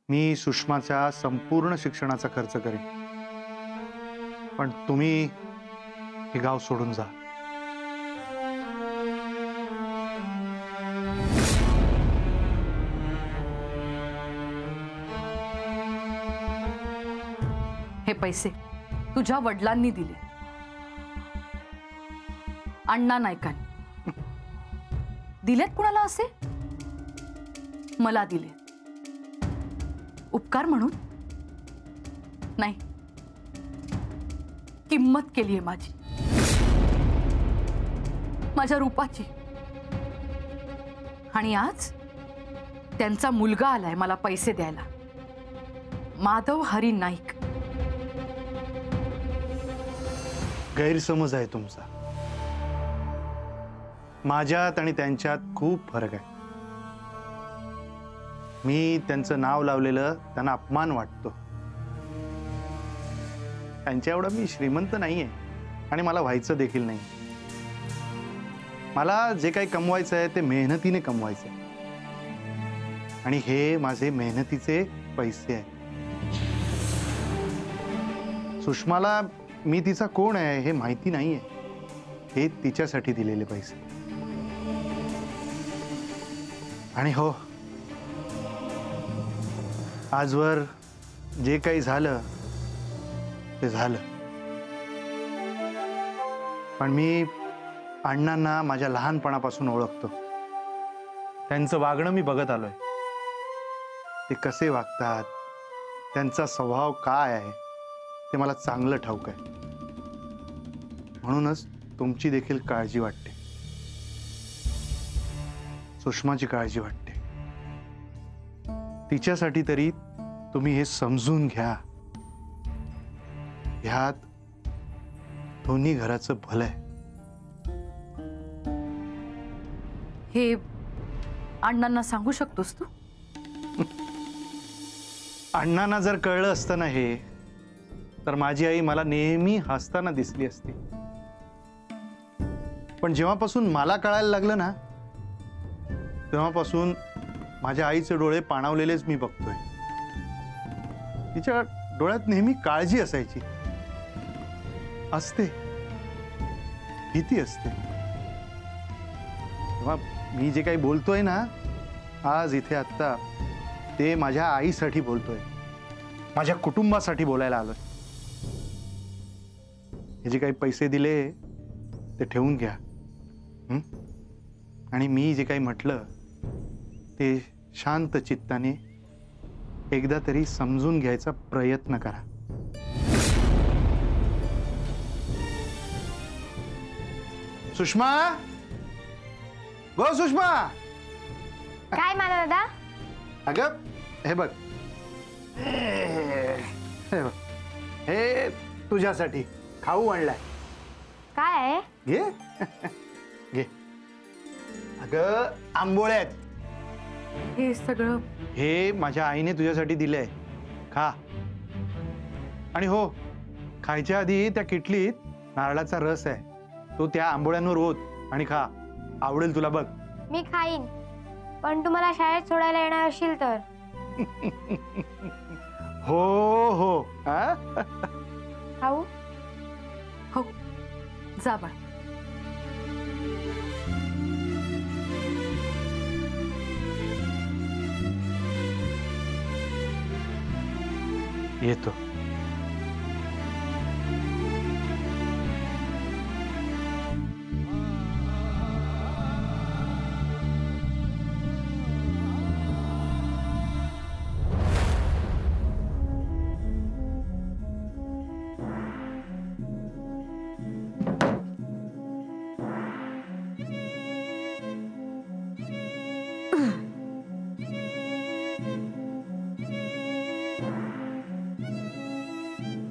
मी सुषमाच्या संपूर्ण शिक्षणाचा खर्च करेन, पण तुम्ही हे गाव सोडून जा. हे पैसे तुझ्या वडिलांनी दिले, अण्णा नायकांनी दिलेत. कुणाला असे? मला दिले. उपकार म्हणून नाही, किंमत केलीये माझी, माझ्या रूपाची. आणि आज त्यांचा मुलगा आलाय मला पैसे द्यायला, माधव हरी नाईक. गैरसमज आहे तुमचा. माझ्यात आणि त्यांच्यात खूप फरक आहे. मी त्यांचं नाव लावलेलं त्यांना अपमान वाटतो. त्यांच्या एवढा मी श्रीमंत नाहीये आणि मला व्हायचं देखील नाही. मला जे काही कमवायचं आहे ते मेहनतीने कमवायचं आहे, आणि हे माझे मेहनतीचे पैसे आहेत. सुषमाला मी तिचा कोण आहे हे माहिती नाहीये. हे तिच्यासाठी दिलेले पैसे. आणि हो, आजवर जे काही झालं ते झालं, पण मी अण्णांना माझ्या लहानपणापासून ओळखतो. त्यांचं वागणं मी बघत आलोय. ते कसे वागतात, त्यांचा स्वभाव काय आहे ते मला चांगलं ठाऊक आहे. म्हणूनच तुमची देखील काळजी वाटते, सुषमाची काळजी वाटते. तिच्यासाठी तरी तुम्ही हे समजून घ्या. ह्यात दोन्ही घराचं भलं आहे. हे अण्णांना सांगू शकतोस तू? अण्णांना जर कळलं असतं ना हे, तर माझी आई मला नेहमी हसताना दिसली असती. पण जेव्हापासून मला कळायला लागलं ना, तेव्हापासून माझ्या आईचे डोळे पाणावलेलेच मी बघतोय. तिच्या डोळ्यात नेहमी काळजी असायची, असते, भीती असते. तेव्हा मी जे काही बोलतोय ना आज इथे आत्ता, ते माझ्या आईसाठी बोलतोय, माझ्या कुटुंबासाठी बोलायला आलोय. हे जे काही पैसे दिले ते ठेवून घ्या. आणि मी जे काही म्हटलं ते शांत चित्ताने एकदा तरी समजून घ्यायचा प्रयत्न करा. सुषमा, गो सुषमा. काय मला दादा? अगं हे बघ, हे बघ, हे तुझ्यासाठी खाऊ आणलाय. काय आहे? घे घे. अगं आंबोळे आहेत. हे सगळं हे माझ्या आईने तुझ्यासाठी दिलंय, खा. आणि हो, खायच्या आधी त्या किटलीत नारळाचा रस आहे, तो त्या आंबोळ्यांवर ओत आणि खा. आवडेल तुला बघ. मी खाईन, पण तू मला शाळेत सोडायला येणार असशील तर. हो हो. खाऊ? हो, जा बाळ. येतो.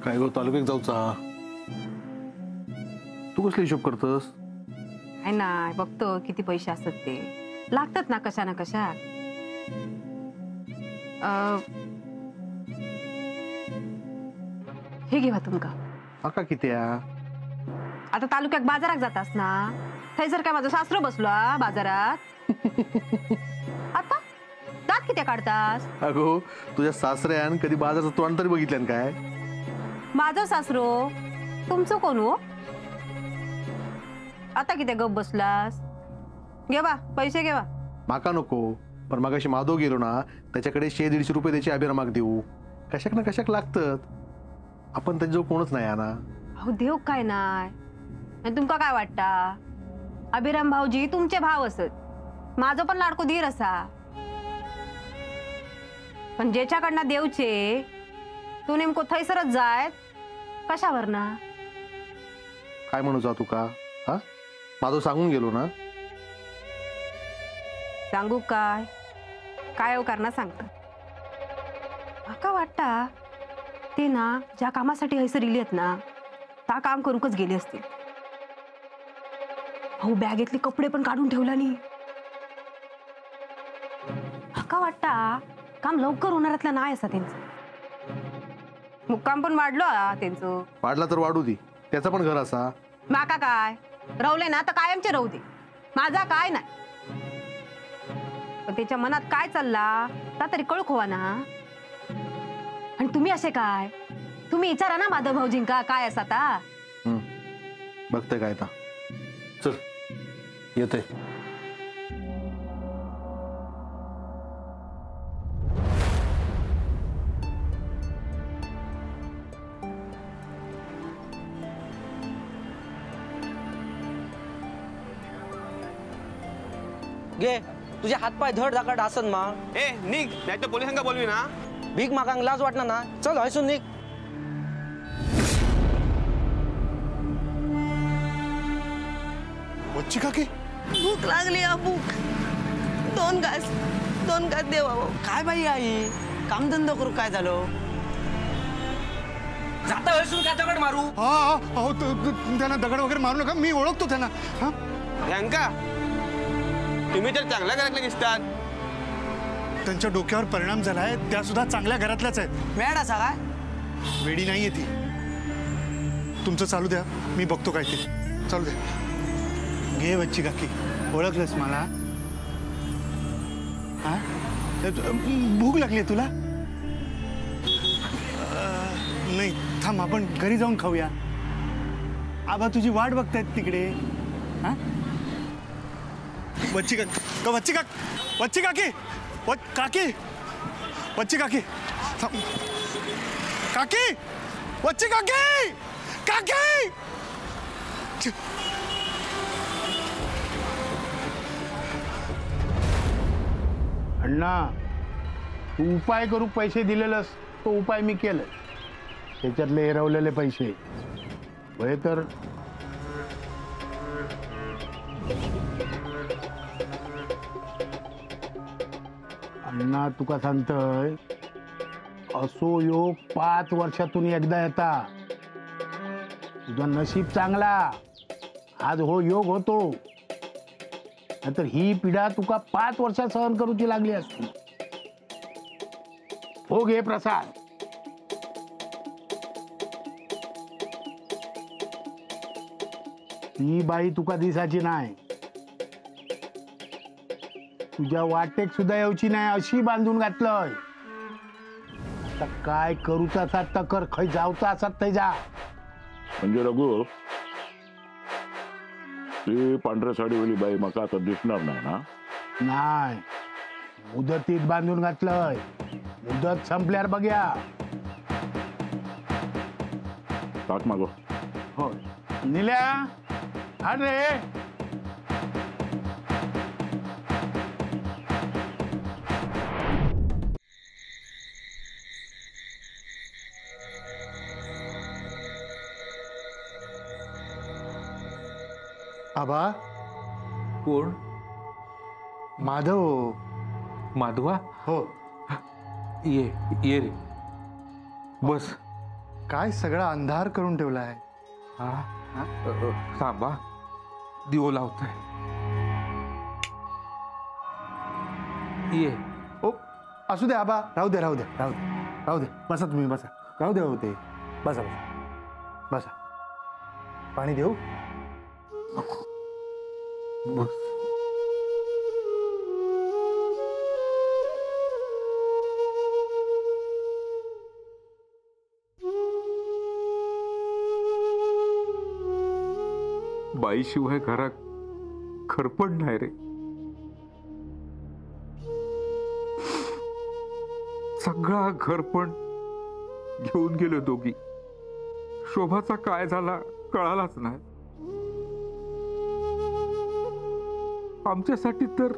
काय गो तालुक्यात जाऊचा? तू कसले हिशोब करतस? आहे ना, बघतो किती पैसे असतात ते लागतात ना कशा ना कशा. हे घेवा तुमका. आका किती आता तालुक्यात बाजारात जातास ना, थंयसर काय माझं सासरो बसलो बाजारात. आता जात किती काढतास? अगो तुझ्या सासऱ्यान कधी बाजारचं तोंड तरी बघितल्यान काय? माझं सासरो तुमचं कोण हो? आता किती गप बसलास? घेवा पैसे घेवा. माका नको, पण मगाशी माधव गेलो ना, त्याच्याकडे 100-150 रुपये त्याची अभिरामाक देऊ. कशाक ना कशाक लागतात. आपण त्याच्याजवळ कोणच नाही ना. अहो देव काय नाही. आणि तुमका काय वाटता? अभिराम भाऊजी तुमचे भाव असत, माझं पण लाडको धीर असा. पण ज्याच्याकडनं देवचे तू नेमको थैसरच जाय कशावर ना? काय म्हणू जा तुका? हा, माधव सांगून गेलो ना. सांगू काय काय करणार सांगता. माका वाटता ते ना ज्या कामासाठी हैसर इली आहेत ना त्या काम करूकच गेले असतील. अहो बॅगेतले कपडे पण काढून ठेवला नाही. माका वाटता काम लवकर होणारातला नाही असा त्यांचं. मुक्काम पण वाढलो त्यांचं. वाढला तर वाढू दे, त्याचा पण घर असा. माका काय रवले ना तर कायमचे राहू दे, माझा काय नाही. पण त्याच्या मनात काय चालला ता तरी कळू खोवा ना. आणि तुम्ही असे काय, तुम्ही विचारा ना माधव भाऊजींका काय असा ता. बघते काय ता. चल येते. घे तुझे हातपाय धड धाकड आसन मा. ए निघ, नाही तर पोलिसांना बोलवी ना. भीक मागांग लाज वाटणार ना. चल हयसून निघ. वच्ची काकी, भूक लागली भूक. दोन घास देवा. काय बाई आई, कामधंदा करू काय झालं? जाता हयसून काय दगड मारू? अहो त्यांना दगड वगैरे मारू नका, मी ओळखतो त्यांना. हा, प्रियांका, तुम्ही तर चांगल्या घरातले दिसतात. त्यांच्या डोक्यावर परिणाम झालाय, त्या सुद्धा चांगल्या घरातल्याच आहेत. मॅड असा काय? वेडी नाहीये ती. तुमचं चालू द्या, मी बघतो काय ते. चालू द्या. घे वच्ची काकी, ओळखलंस मला? हा, भूक लागली तुला? नाही थांब, आपण घरी जाऊन खाऊया. आबा तुझी वाट बघतायत तिकडे. हा, वच्ची काकी, वच्ची काकी, वच्ची काकी, काकी, वच्ची काकी, काकी, वच्ची काकी, काकी. अण्णा, तू उपाय करू पैसे दिलेलंस, तो उपाय मी केलं. त्याच्यातले हिरवलेले पैसे होय तर अण्णा तुका सांगतय, असो योग 5 वर्षातून एकदा येता. तुझं नशीब चांगला, आज हो योग होतो. नाहीतर ही पिढा तुका 5 वर्षा सहन करूची लागली असती. हो घे प्रसाद. ही बाई तुका दिसाची नाही, तुझ्या वाटेक सुद्धा येऊची नाही अशी बांधून घातलंय. आता काय करूचा असा तर कर, खै जाऊचा असा ते जा. म्हणजे रघु, ती पांढऱ्या साडीवाली बाई मका आता दिसणार नाही ना? नाही, मुदतीत बांधून घातलंय. मुदत संपल्यावर बघ्या. ताट मागो. हो निल्या, आण रे. आबा, कोण? माधव. माधवा? हो. ये रे, बस. काय सगळा अंधार करून ठेवलाय? थांबा, दिवो लावतोय. ये. ओ, असू दे आबा, राहू दे, राहू दे, राहू दे, राहू दे. बसा तुम्ही, बसा. राहू दे, होते. बसा बसा बसा. पाणी देऊ? बस. बाईशिवाय घरात खरपण नाही रे. सगळा घरपण घेऊन गेलो दोघी. शोभाचा काय झाला कळालाच नाही. आमच्यासाठी तर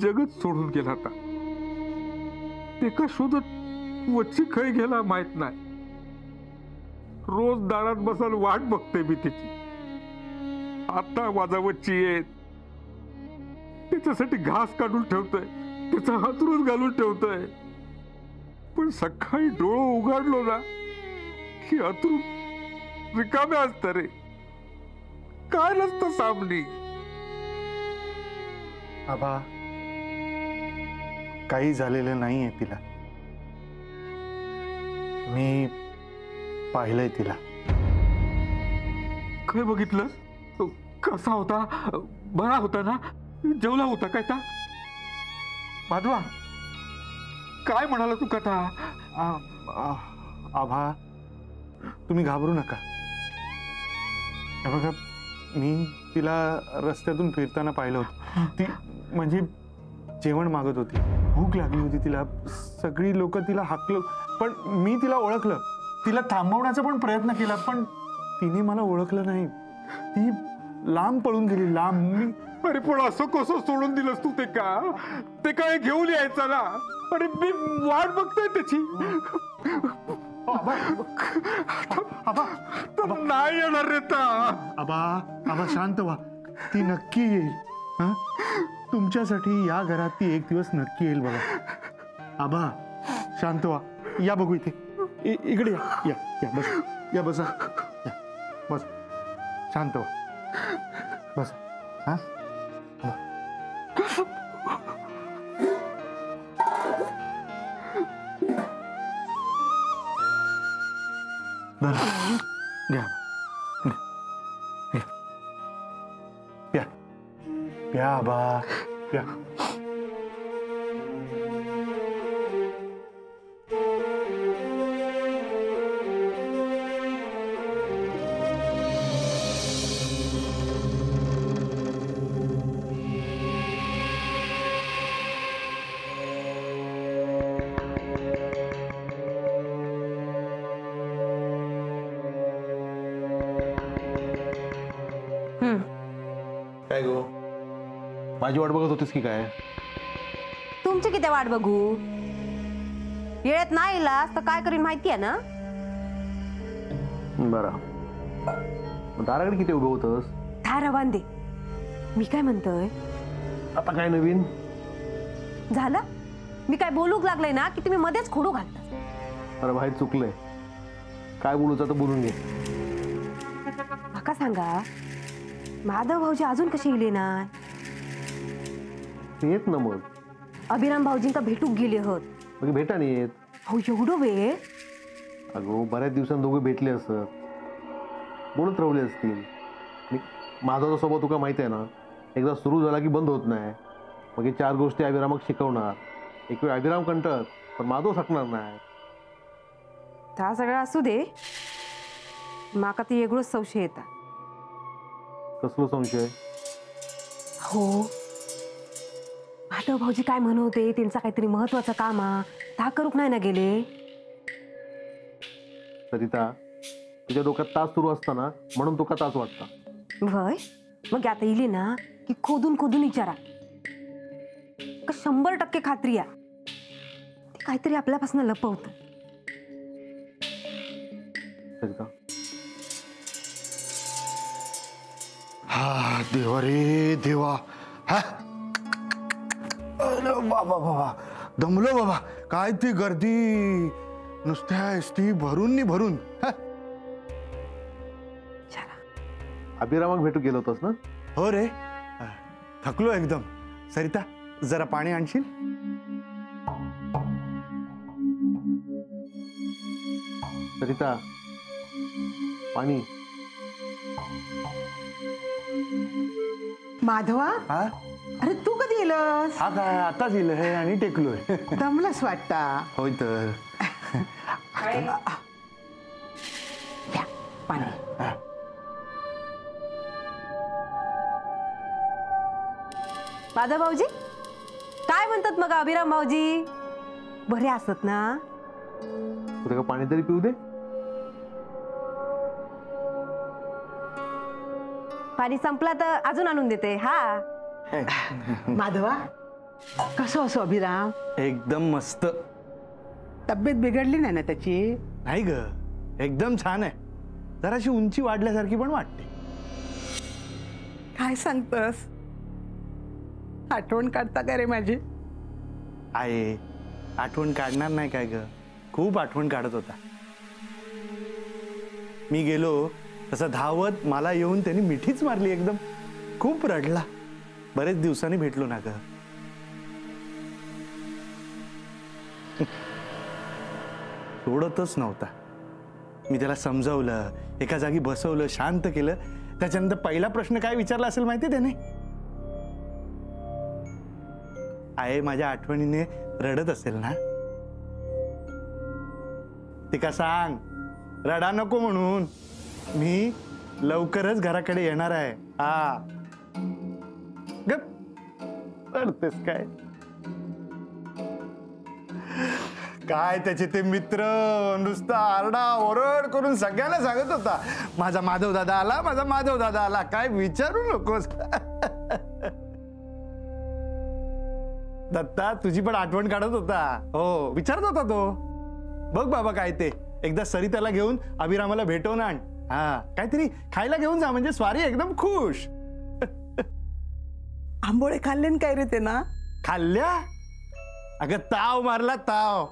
जगच सोडून गेला आता. ते का शोधत वच्ची खै गेला माहित नाही. रोज दारात बसाल वाट बघते मी त्याची. आता माझा वच्ची येत त्याच्यासाठी घास काढून ठेवतोय, त्याचा हातरूच घालून ठेवतोय. पण सकाळी डोळं उघडलो ना की हातरून रिकाम्या असत रे. काय नसतं सामनी. आबा, काही झालेलं नाहीये तिला. मी पाहिलंय तिला. काय बघितलं? कसा होता? बरा होता ना? जेवला होता काय? ता माधवा काय म्हणाला तू कथा? आभा, तुम्ही घाबरू नका. हे बघा, मी तिला रस्त्यातून फिरताना पाहिलं होतं. ती म्हणजे जेवण मागत होती, भूक लागली होती तिला. सगळी लोक तिला हाकलं, पण मी तिला ओळखलं. तिला थांबवण्याचा पण प्रयत्न केला, पण तिने मला ओळखलं नाही. ती लांब पळून गेली, लांब. अरे पण असं कसं सोडून दिलंस तू ते का? ते काय घेऊन यायचं ना? अरे मी वाट बघतोय त्याची. नाही येणार रे ता. आबा शांत व्हा. ती नक्की येईल. हा, तुमच्यासाठी या घरात ती एक दिवस नक्की येईल बघा. आबा शांत व्हा. या बघू इथे. इकडे या. या बस. या बसा. या बस. शांत व्हा. बस. हा, घ्या. प्या प्या आबा प्या. काय गो, माझी वाट बघत होतीस की काय? तुमची किती वाट बघू? येळेत नाही इलास तर काय करीन माहिती आहे ना? बरं, दाराकडे किती उभं होतस? धारा बांधे. मी काय म्हणतोय, आता काय नवीन झालं? मी काय बोलूक लागलंय ना की तुम्ही मध्येच खोडू घालता? अरे भाई, चुकलंय. काय बोलूच तर बोलून घे. माका सांगा, माधव भाऊजी अजून कसे गेले ना? येत ना मग. अभिराम भाऊजींका भेटूक गेले होत. मग भेटा नाही येत. हो, एवढं वेळ? अगो, बऱ्याच दिवसांनी दोघे भेटले असत, बोलत रावले असतील. माझा स्वभाव तुका माहिती आहे ना, एकदा सुरू झाला की बंद होत नाही. मग हे 4 गोष्टी अभिरामक शिकवणार. एक वेळ अभिराम कंटत, पण माधव सकणार नाही. त्या सगळं असू दे, माका ती वेगळंच संशय येता. कसलो संशय? हो, माधव भाऊजी काय म्हणते, त्यांचा काहीतरी महत्वाचं काम ता करूक नाही ना गेले? सरिता, तुझ्या डोक्यात तास सुरू असताना म्हणून तुका तास वाटता. वय, मग आता इले ना की खोदून खोदून विचारा. का 100% खात्री आहे ते काहीतरी आपल्यापासून लपवतं. सरिता, हा देवा रे देवा. हा, अरे बाबा बाबा, दमलो बाबा. काय ती गर्दी, नुसत्या एसटी भरून भरून. अभिरामक भेटू गेलो होतस ना? हो रे, थकलो एकदम. सरिता, जरा पाणी आणशील? सरिता, पाणी. माधवा, हा, अरे तू कधी येलस? हा काय आताच येईल हे आणि टेकलोय. दमलास वाटता. होय तर. घ्या, पाणी. माझा भाऊजी काय म्हणतात मग अभिराम भाऊजी? बरे असत ना? तुला का पाणी तरी पिऊ दे. पाणी संपला तर अजून आणून देते. हा माधवा, कसं असो अभिराम? एकदम मस्त. तब्येत बिघडली नाही ना त्याची? नाही ग, एकदम छान आहे. जराशी उंची वाढल्यासारखी पण वाटते. काय सांगतस? आठवण काढता का रे माझी? आहे, आठवण काढणार नाही काय ग, खूप आठवण काढत होता. मी गेलो तसं धावत मला येऊन त्यांनी मिठीच मारली. एकदम खूप रडला. बरेच दिवसांनी भेटलो ना ग. सोडतच नव्हता. मी त्याला समजावलं, एका जागी बसवलं, शांत केलं. त्याच्यानंतर पहिला प्रश्न काय विचारला असेल माहिती त्याने? आहे माझ्या आठवणीने रडत असेल ना? ते का सांग, रडा नको म्हणून. मी लवकरच घराकडे येणार आहे. हा, गप रडतेस काय? काय त्याचे ते मित्र नुसता आरडा ओरड करून सगळ्यांना सांगत होता, माझा माधव दादा आला, माझा माधव दादा आला. काय विचारू नकोस. दत्ता तुझी पण आठवण काढत होता. हो, विचारत होता तो. बघ बाबा काय ते, एकदा सरिताला घेऊन अभिरामाला भेटवून आण. हा, काहीतरी खायला घेऊन जा, म्हणजे स्वारी एकदम खुश. आंबोळे खाल्ले न काय रे ते ना? खाल्ल्या? अगं ताव मारला ताव.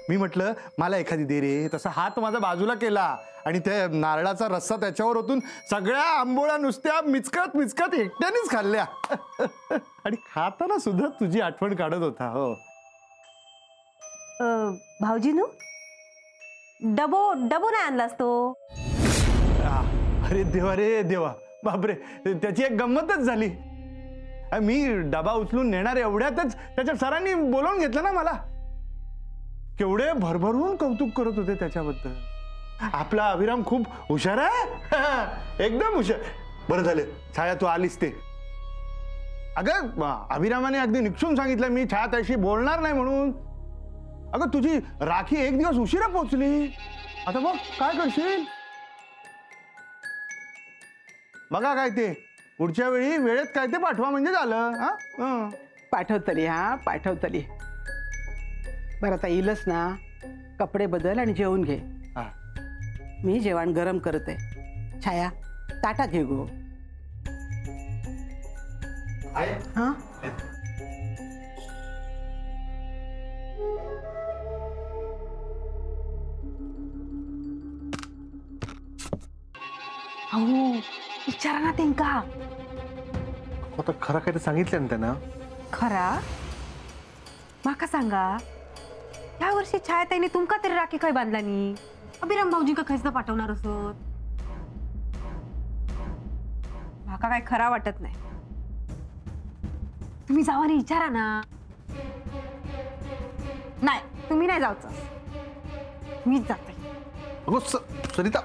मी म्हटलं मला एखादी दे रे. तसा हात माझा बाजूला केला आणि त्या नारळाचा रस्सा त्याच्यावर ओतून सगळ्या आंबोळ्या नुसत्या मिचकत मिचकत एकट्यानेच खाल्ल्या. आणि खाताना सुद्धा तुझी आठवण काढत होता. हो भाऊजीनू डबो नाही आणलास तो? अरे देवा रे देवा, बापरे, त्याची एक गंमतच झाली. मी डबा उचलून नेणार एवढ्यातच त्याच्या सरांनी बोलावून घेतलं ना मला. केवढे भरभरून कौतुक करत होते त्याच्याबद्दल. आपला अभिराम खूप हुशार आहे, एकदम हुशार. बरं झालं छाया तू आलीस ते. अगं अभिरामाने अगदी निक्षून सांगितलं मी छाया त्याशी बोलणार नाही म्हणून. अगं तुझी राखी एक दिवस उशिरा पोहोचली. आता बघ काय करशील. बघा काय ते, पुढच्या वेळी वेळेत काय ते पाठवा म्हणजे झालं. हा, पाठवतली. हा, पाठवतली. बरं आता येईलच ना, कपडे बदल आणि जेवून घे. मी जेवण गरम करत आहे. छाया ताटा घे गो. हा, अहो विचारा ना त्यांका. आता खरं काय ते सांगितलं ना त्यांना? खरा माका सांगा, या वर्षी छायाताईने तुमका तरी राखी काय बांधला नी? अभिराम भाऊजी का खैस पाठवणार असत? माका काय खरा वाटत नाही. तुम्ही जावा आणि विचारा ना. नाही, तुम्ही नाही जाऊच, मीच जाते. अगो सरिता,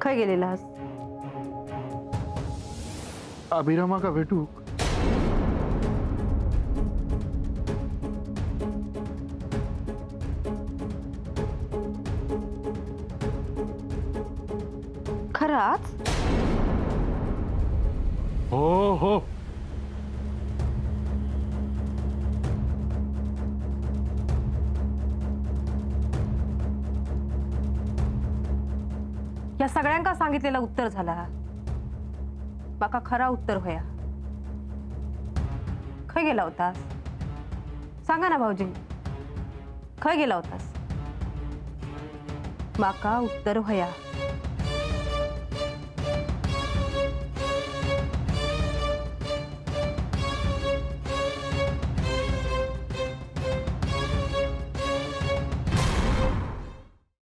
खय गेलेलास? अभिरामा का भेटू? खराच? हो हो, या सगळ्यांका सांगितलेलं उत्तर झाला. बाका खरा उत्तर होया. खय गेला होतास? सांगा ना भाऊजी, खय गेला होतास? बाका उत्तर होया.